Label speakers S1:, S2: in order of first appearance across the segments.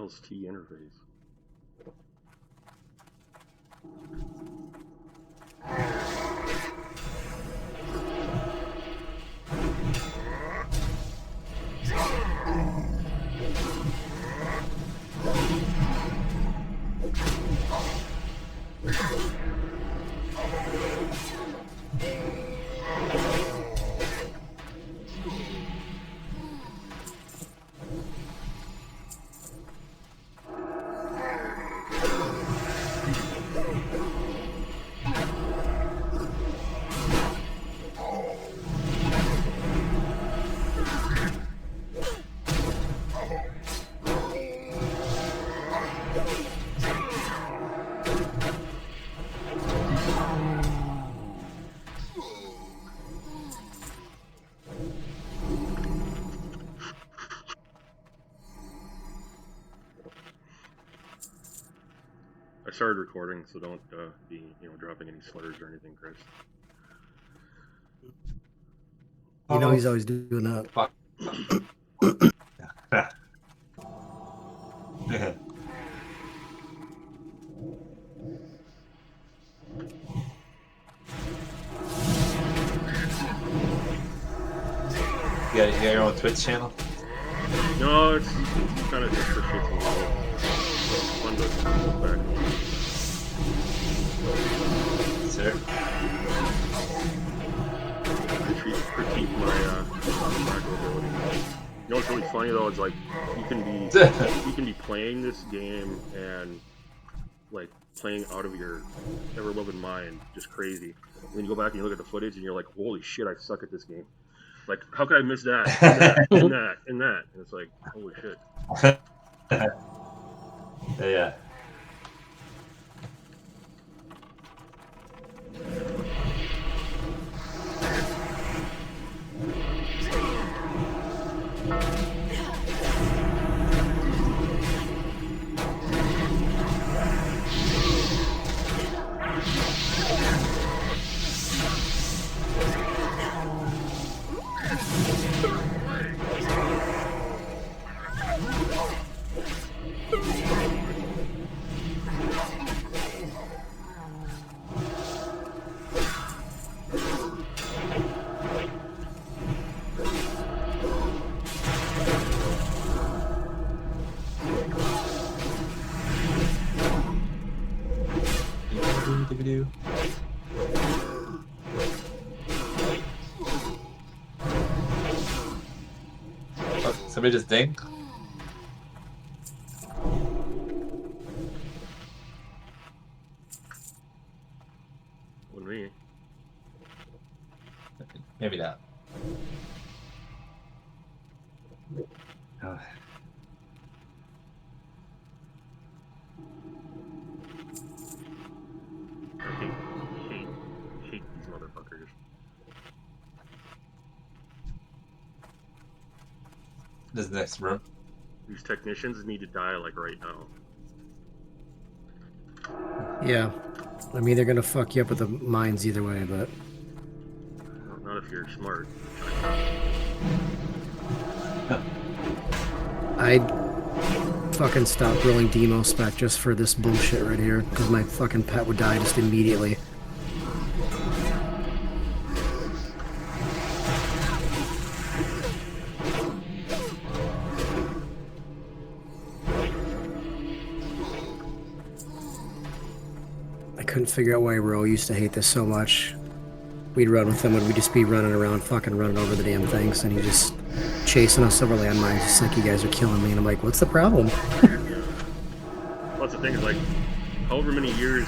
S1: Miles T interface. I started recording, so don't be dropping any slurs or anything, Chris.
S2: You know he's always doing that.
S3: Fuck. You got your own Twitch channel?
S1: No, it's kind of just for shits and giggles. It's fun to look back.
S3: Sir?
S1: Critique my macro ability. You know what's really funny though? It's like you can be playing this game and like playing out of your ever-loving mind, just crazy. And then you go back and you look at the footage and you're like, holy shit, I suck at this game. Like, how could I miss that, and that, and that? And it's like, holy shit.
S3: Yeah. Oh, somebody just ding?
S1: With me.
S3: Maybe not. Oh.
S1: I hate these motherfuckers.
S3: This is the next room.
S1: These technicians need to die like right now.
S2: Yeah. I mean, they're gonna fuck you up with the mines either way, but...
S1: Not if you're smart.
S2: I'd fucking stop rolling demo spec just for this bullshit right here, because my fucking pet would die just immediately. I couldn't figure out why Ro used to hate this so much. We'd run with him and we'd just be running around fucking running over the damn things, and he just chasing us over landmines just like, you guys are killing me, and I'm like, what's the problem?
S1: Well, that's the thing, is like, however many years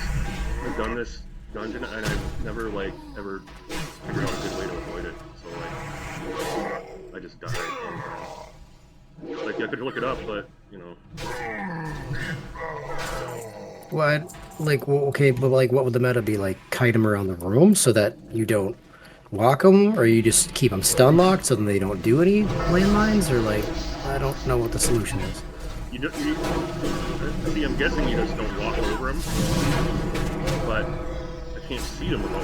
S1: I've done this dungeon, and I've never, like, ever figured out a good way to avoid it. So, like, I just died all the time. Like, I could look it up, but, you know.
S2: What? Like, well, okay, but like, what would the meta be? Like, kite them around the room so that you don't walk them, or you just keep them stun locked so then they don't do any landmines, or like, I don't know what the solution is.
S1: See, I'm guessing you just don't walk over them, but I can't see them without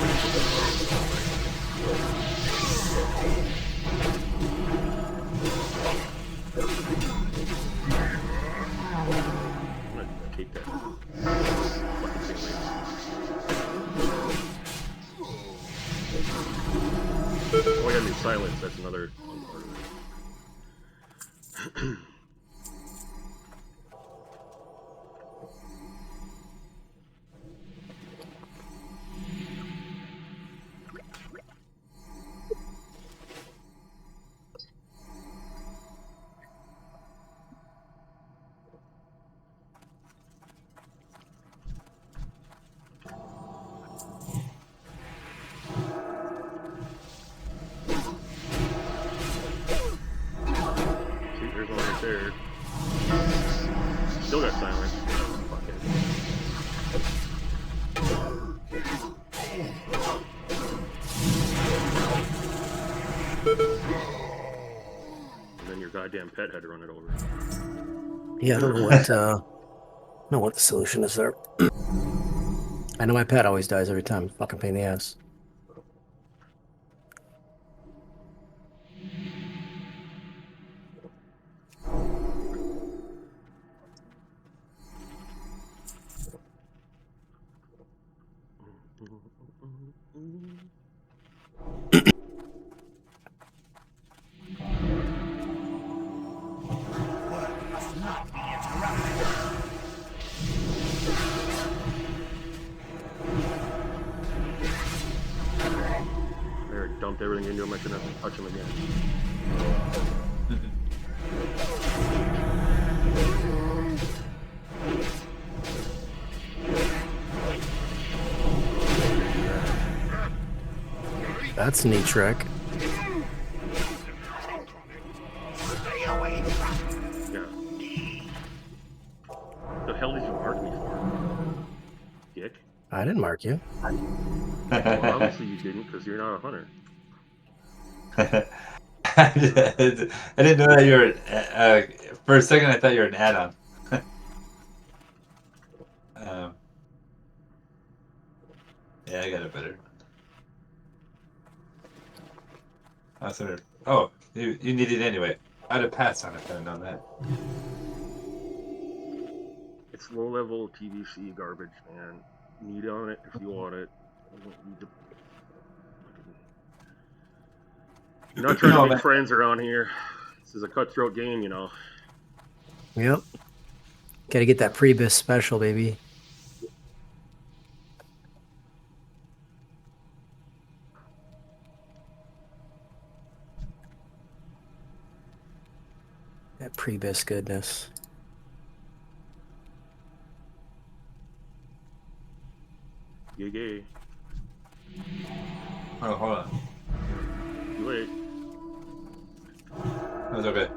S1: and the silence, that's another part of it. See, there's one right there. Still got silence. Fuck it. And then your goddamn pet had to run it over.
S2: Yeah, I don't know what the solution is there. I know my pet always dies every time. Fucking pain in the ass.
S1: There, dumped everything into him. I shouldn't have to touch him again.
S2: That's a neat trick.
S1: Yeah. The hell did you mark me for? Dick.
S2: I didn't mark you.
S1: Well, obviously you didn't, because you're not a hunter.
S3: I didn't know that you were. For a second, I thought you were an add-on. Yeah, I got a better one. Oh, you need it anyway. I'd have passed on it if I'd known that.
S1: It's low-level PVC garbage, man. Need on it if you want it. You don't need to... You're not trying to make friends around here. This is a cutthroat game, you know.
S2: Yep. Gotta get that Prebis special, baby. That Prebis goodness.
S1: Yay.
S3: Oh, hold on.
S1: You wait.
S3: That's okay.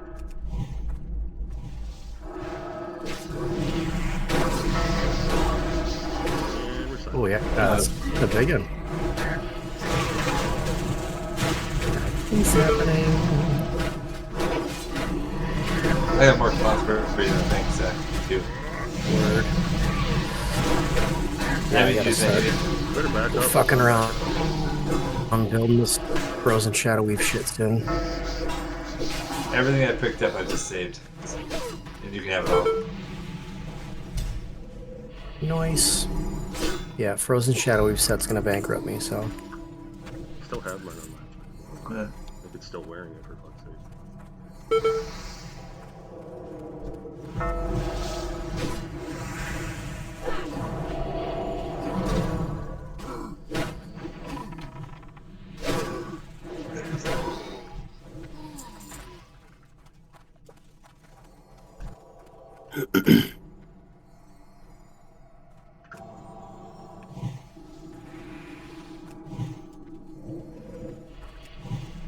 S1: And we're set.
S2: Oh yeah, that's a big one. What's happening?
S3: I got more spots for you than things, Zach. Too.
S2: Word. Yeah, I gotta start
S1: Better back up.
S2: fucking around. I'm building this Frozen Shadow Weave shit soon.
S3: Everything I picked up, I just saved. And you can have it all.
S2: Nice. Yeah, Frozen Shadow Weave set's gonna bankrupt me, so.
S1: Still have mine on my.
S3: Yeah.
S1: If it's still wearing it, for fuck's sake.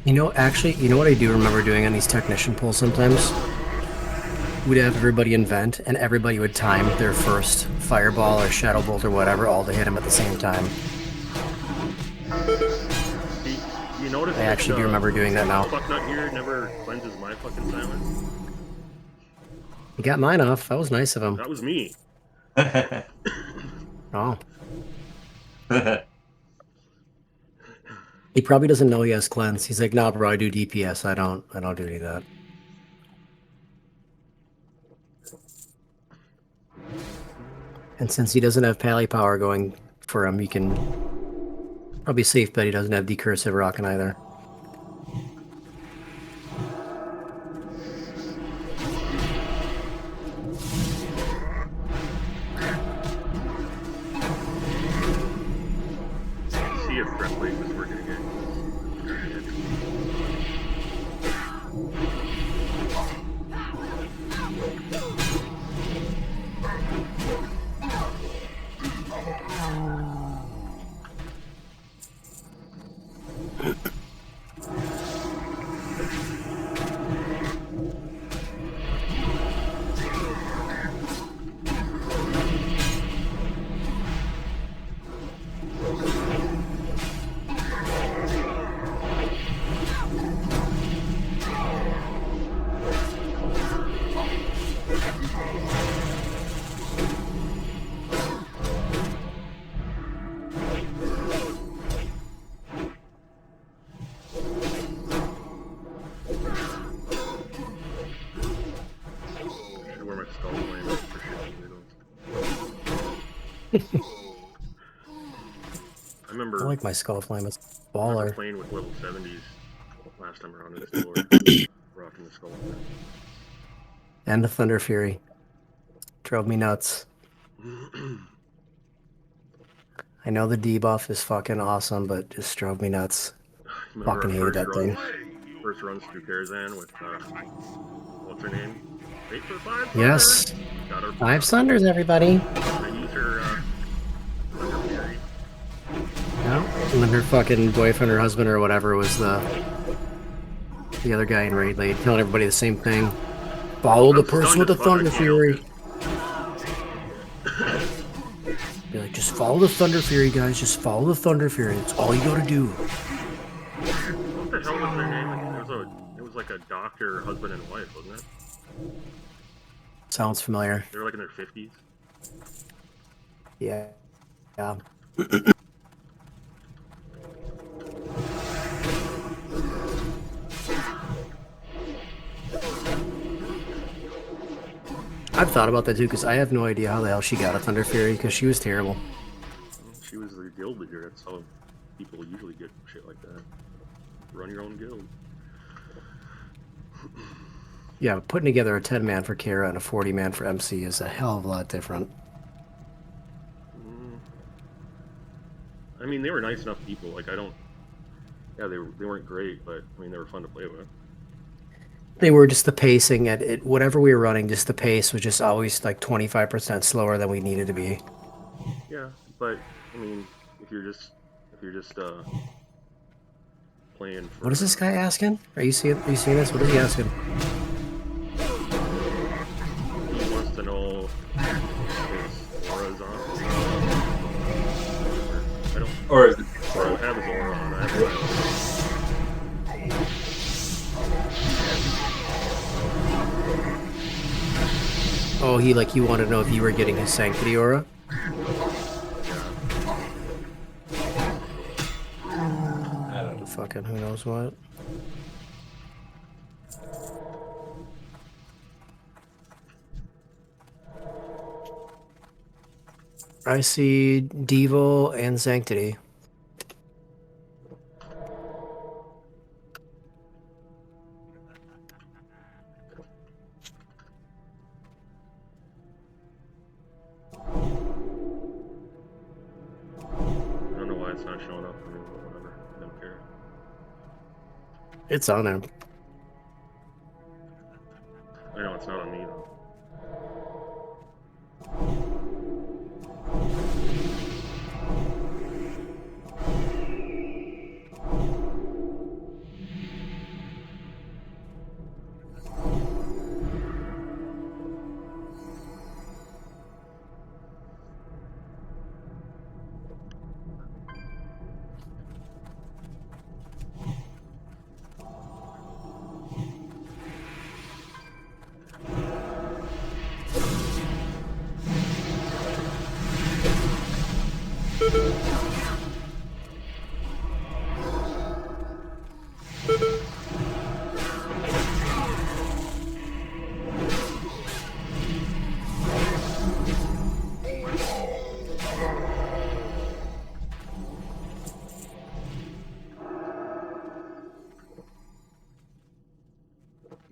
S2: You know, actually, you know what I do remember doing on these technician pulls sometimes? We'd have everybody invent, and everybody would time their first fireball or shadow bolt or whatever, all to hit them at the same time.
S1: You notice
S2: I actually do remember doing that now.
S1: Fucknut here never cleanses my fucking silence.
S2: He got mine off. That was nice of him.
S1: That was me.
S2: Oh. He probably doesn't know he has cleanse. He's like, nah, bro, I do DPS. I don't do any of that. And since he doesn't have Pally Power going for him, you can probably safe bet he doesn't have Decursive Rockin' either.
S1: Should wear my skull flame for shit. I remember
S2: I like my skull flame. It's
S1: I remember
S2: baller.
S1: playing with level 70s last time around in this door. Rocking the skull flame.
S2: And the Thunder Fury. Drove me nuts. I know the debuff is fucking awesome, but just drove me nuts.
S1: Remember
S2: Fucking
S1: our
S2: hated that thing.
S1: First runs through Karazhan with, what's her name? 8 for 5?
S2: Yes.
S1: Got her.
S2: 5 Sunders, everybody.
S1: I use her, Thunder Fury.
S2: Yeah. And then her fucking boyfriend or husband or whatever was the other guy in Raid Late, telling everybody the same thing. Follow the
S1: I'm
S2: person
S1: stunned
S2: with the
S1: as fuck, I
S2: Thunder
S1: can't
S2: Fury.
S1: help
S2: Be like, just follow the Thunder Fury, guys. Just follow the Thunder Fury. It's all you gotta do.
S1: What the hell was their name? It was like a doctor, husband and wife, wasn't it?
S2: Sounds familiar.
S1: They were like in their 50s.
S2: Yeah. Yeah. I've thought about that too, because I have no idea how the hell she got a Thunder Fury, because she was terrible.
S1: She was the guild leader. That's how people usually get shit like that. Run your own guild.
S2: Yeah, but putting together a 10-man for Kara and a 40-man for MC is a hell of a lot different.
S1: I mean, they were nice enough people. Like, I don't... Yeah, they weren't great, but, I mean, they were fun to play with.
S2: They were just the pacing at it, whatever we were running, just the pace was just always like 25% slower than we needed to be.
S1: Yeah, but, I mean, if you're just playing for...
S2: What is this guy asking? Are you seeing this? What is he asking?
S1: He wants to know if his aura's on. I don't...
S3: Or is it?
S1: I don't have his aura on. I have
S2: Oh, he wanted to know if you were getting his Sanctity aura?
S3: I don't know.
S2: Fucking who knows what. I see Devo and Sanctity.
S1: I don't know why it's not showing up for me, but whatever. I don't care.
S2: It's on him.
S1: I know it's not on me, though.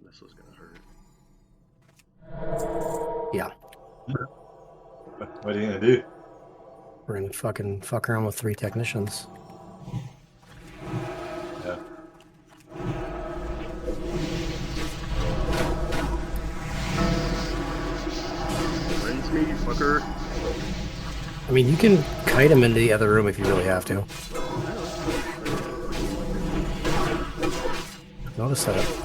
S1: This was gonna hurt.
S2: Yeah.
S3: What are you gonna do?
S2: We're gonna fucking fuck around with 3 technicians.
S3: Yeah.
S1: motherfucker.
S2: I mean, you can kite him into the other room if you really have to. Notice that.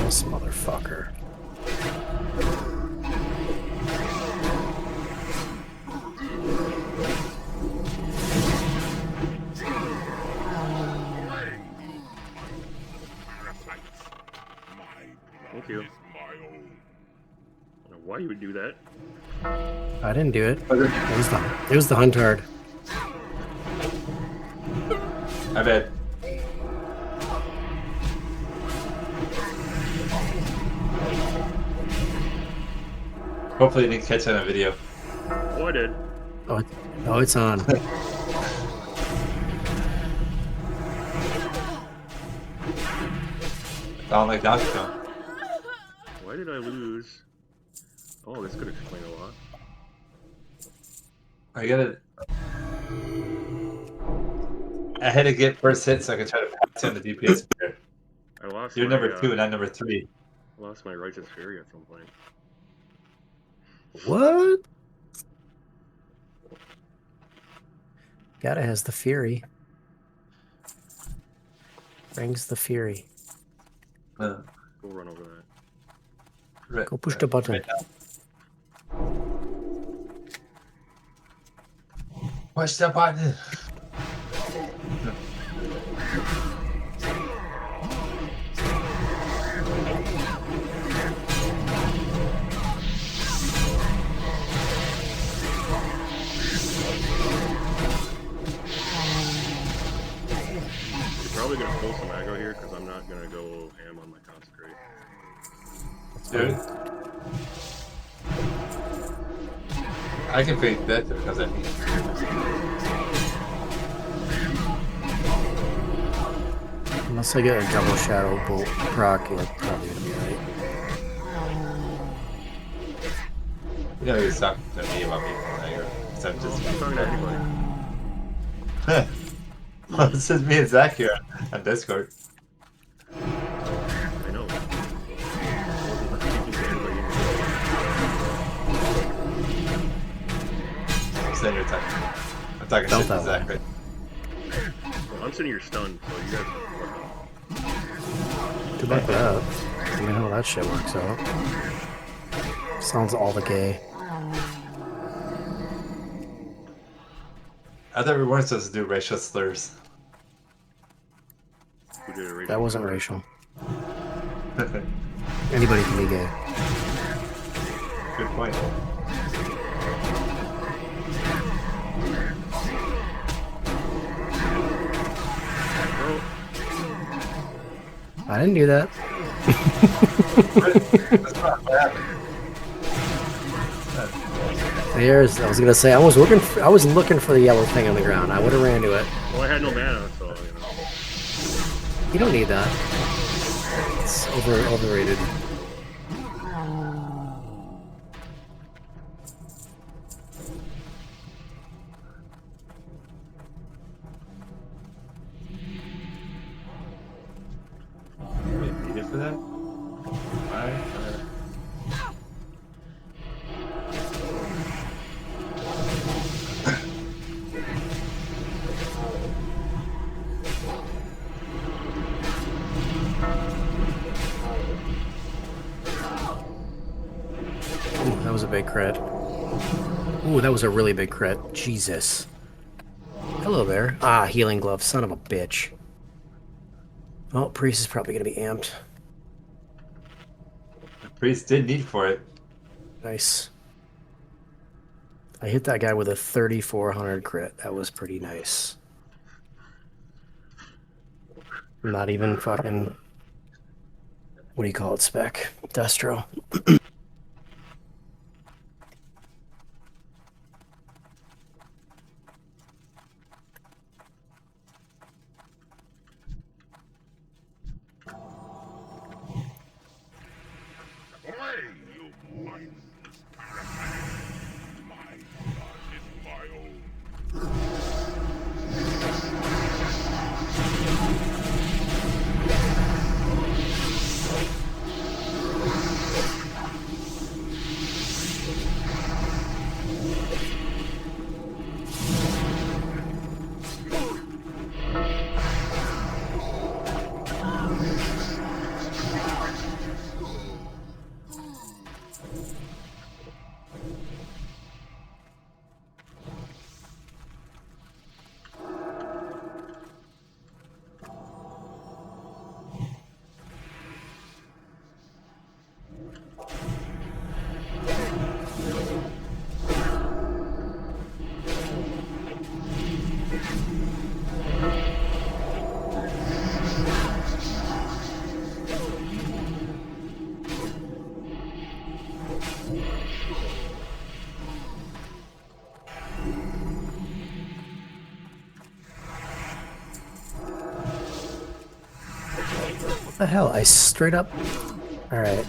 S2: This motherfucker.
S1: Thank you. I don't know why you would do that.
S2: I didn't do it. It was the Huntard.
S3: I bet. Hopefully you didn't catch that on video.
S1: Oh, I did.
S2: Oh, it's on.
S3: Sound like Donkey Kong.
S1: Why did I lose? Oh, this could explain a lot.
S3: I had to get first hit so I could try to pass on the DPS player.
S1: I lost.
S3: You're
S1: my,
S3: number 2 and I'm number 3.
S1: I lost my righteous fury at some point.
S2: What? Gotta has the fury. Brings the fury.
S1: Go run over that.
S3: Right,
S2: Go push the button.
S3: right now. Push the button.
S1: You're probably gonna pull some aggro here because I'm not gonna go ham on my consecrate.
S3: Dude. I can fake that because I need.
S2: Unless I get a double shadow bolt proc, you're probably gonna be alright.
S3: You know, you're talking to me about me because I'm just.
S1: I'm talking to anybody.
S3: Well, this is me and Zach here on Discord.
S1: I know. I wasn't speaking to anybody.
S3: I'm saying you're talking. I'm talking
S2: Felt
S3: shit to
S2: that
S3: Zach,
S2: way.
S3: right?
S1: Well, I'm sitting here stunned, so you guys can work on it.
S2: Good luck with that. I mean, how that shit works out. Sounds all the gay.
S3: I thought we weren't supposed to do racial slurs.
S1: Who did it right
S2: That wasn't racial.
S3: Good
S2: Anybody can be gay.
S3: point.
S1: Bro,
S2: I didn't do that.
S3: That's not what happened.
S2: There's. I was gonna say I was looking for the yellow thing on the ground. I would have ran to it.
S1: well, I had no mana, so, you know.
S2: You don't need that. It's overrated.
S3: Wait, you good for that? Alright.
S2: Ooh, that was a big crit. Ooh, that was a really big crit. Jesus. Hello there. Ah, healing glove. Son of a bitch. Oh, priest is probably gonna be amped.
S3: The priest did need for it.
S2: Nice. I hit that guy with a 3,400 crit. That was pretty nice. Not even fucking... What do you call it, spec? Destro. the hell? I straight up... Alright.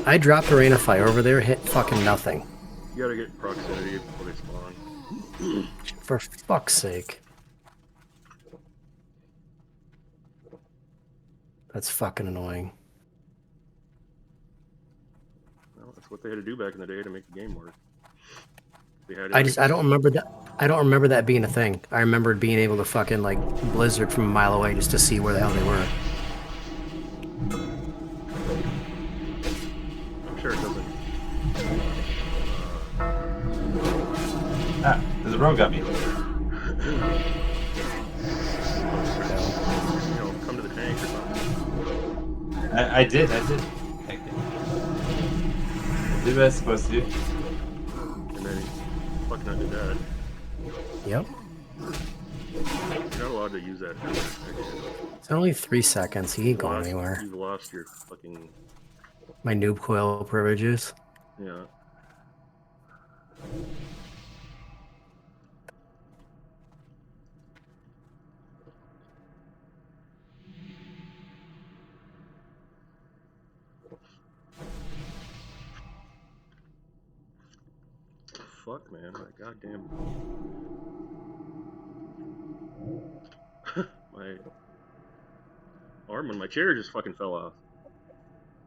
S2: I dropped a rain of fire over there, hit fucking nothing.
S1: You gotta get proximity before they spawn.
S2: For fuck's sake. That's fucking annoying.
S1: Well, that's what they had to do back in the day to make the game work. They had
S2: I don't remember that. I don't remember that being a thing. I remembered being able to fucking like blizzard from a mile away just to see where the hell they were.
S1: I'm sure it doesn't.
S3: Ah, there's a rogue got me.
S1: You know, come to the tank or something.
S3: I did. Okay. I did what I was supposed to do.
S1: And then he fucking undid that.
S2: Yep.
S1: You're not allowed to use that.
S2: It's only 3 seconds. He ain't going anywhere.
S1: You've lost your fucking...
S2: My noob coil privileges.
S1: Yeah. Fuck, man. My goddamn... my arm on my chair just fucking fell off.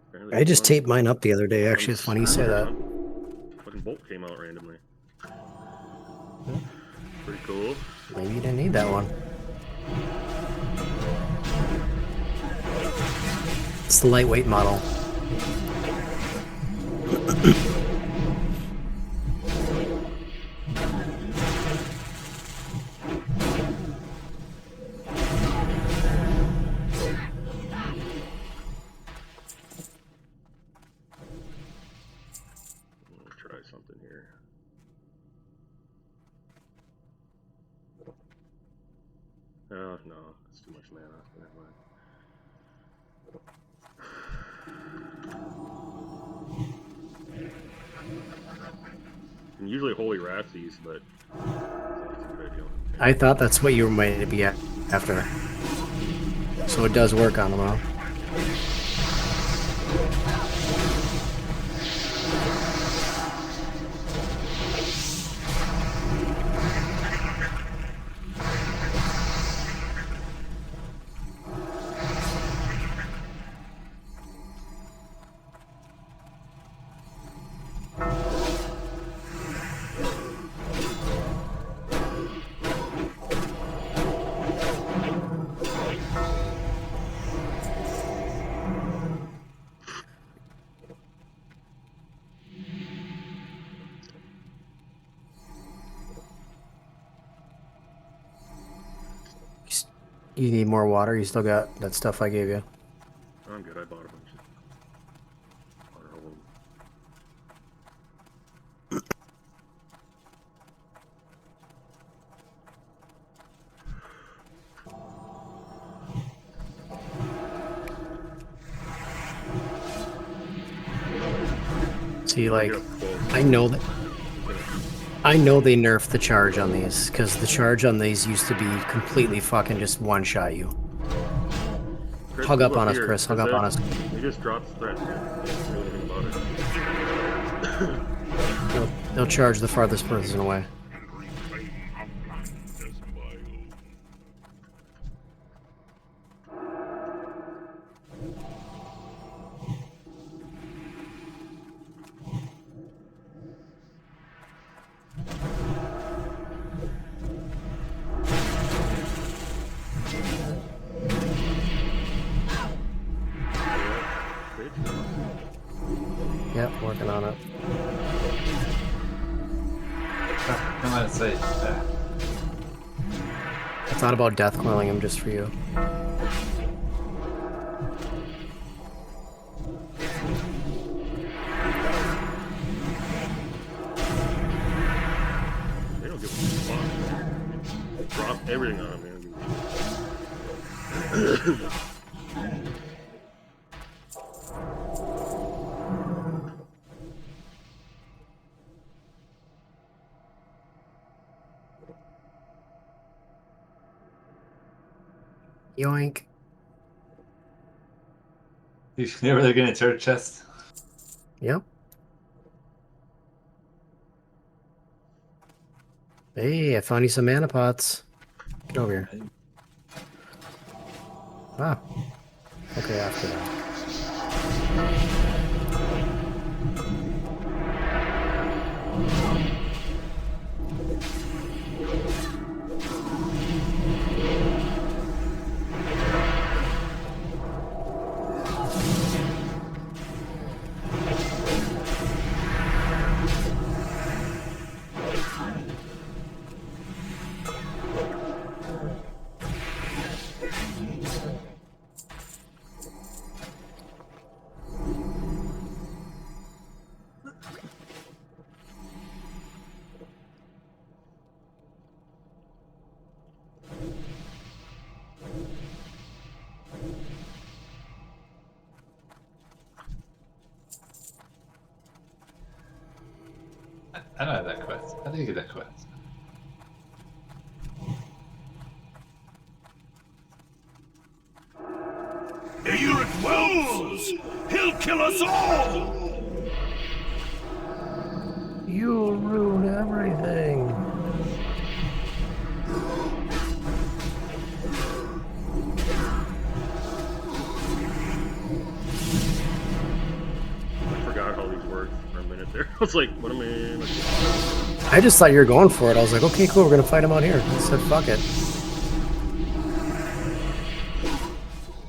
S1: Apparently
S2: I just
S1: one-
S2: taped mine up the other day. Actually, it's funny you say that.
S1: Fucking bolt came out randomly. Pretty cool.
S2: Maybe you didn't need that one. It's the lightweight model.
S1: Let's try something here. Oh, no. That's too much mana. Never mind. And usually Holy Wrath these, but it's a good idea.
S2: I thought that's what you were made to be after. So it does work on them all. You need more water? You still got that stuff I gave you?
S1: I'm good. I bought a bunch of water hole.
S2: See, like,
S1: Get up close.
S2: I know they nerfed the charge on these, because the charge on these used to be completely fucking just one-shot you.
S1: Chris,
S2: Hug up
S1: look
S2: on us,
S1: here.
S2: Chris. Hug
S1: That's
S2: up on
S1: it.
S2: us.
S1: They just dropped the threat. Can't do anything about it.
S2: They'll charge the farthest person away. Yep, working on it.
S3: Come on, say.
S2: I thought about death coiling him just for you.
S1: They don't give a fuck. Drop everything on them. They don't give a shit.
S2: Yoink.
S3: You never really gonna turret chest?
S2: Yep. Hey, I found you some mana pots. Get over here. Ah. Okay, after that.
S3: I don't have that quest. How do you get that quest?
S4: Ignorant fools! He'll kill us all!
S2: You'll ruin everything.
S1: I forgot how these worked for a minute there. I was like, what am I?
S2: I just thought you were going for it. I was like, okay, cool, we're gonna fight him out here. I said, fuck it.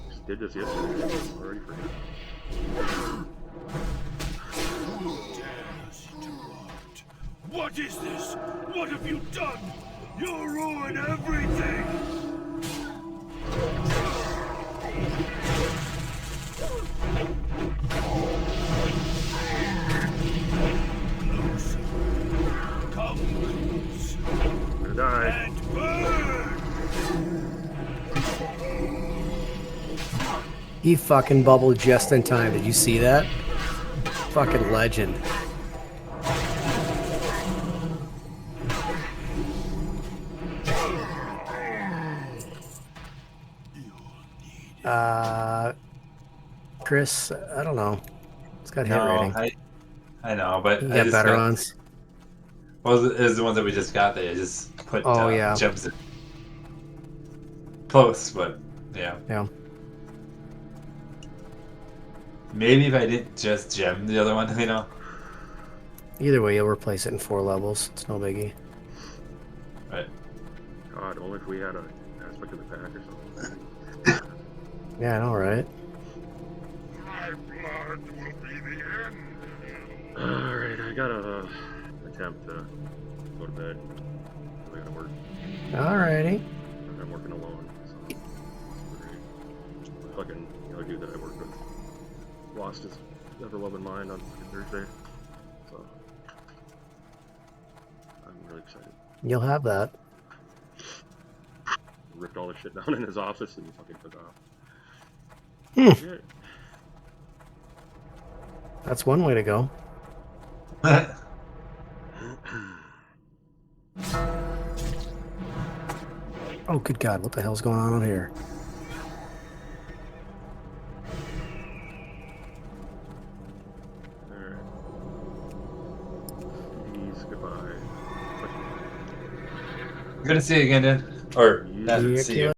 S1: Just did this yesterday. I already forgot.
S4: What is this? What have you done? You'll ruin everything! Closer. Come close.
S1: I'm gonna die.
S4: And burn!
S2: He fucking bubbled just in time. Did you see that? Fucking legend. Chris, I don't know. It's got hit rating.
S3: I know, but
S2: You
S3: I
S2: got
S3: just
S2: better
S3: got,
S2: ones.
S3: Well, it was the one that we just got there. I just put
S2: Yeah.
S3: gems in. Close, but yeah.
S2: Yeah.
S3: Maybe if I didn't just gem the other one, you know.
S2: Either way, you'll replace it in 4 levels. It's no biggie.
S3: Right.
S1: God, only if we had an aspect of the pack or something.
S2: Yeah, I know, right?
S4: My blood will be the end.
S1: Alright, I gotta attempt to go to bed. I gotta work.
S2: Alrighty.
S1: I'm working alone. So it's great. The fucking other dude that I work with lost his ever-loving mind on fucking Thursday. So I'm really excited.
S2: You'll have that.
S1: Ripped all the shit down in his office and he fucking took off.
S2: Hmm.
S1: Yeah.
S2: That's one way to go. Oh, good God. What the hell's going on out here?
S1: Alright. Peace, goodbye.
S3: I'm gonna see you again, Dan. Or
S1: Yeah.
S3: see you.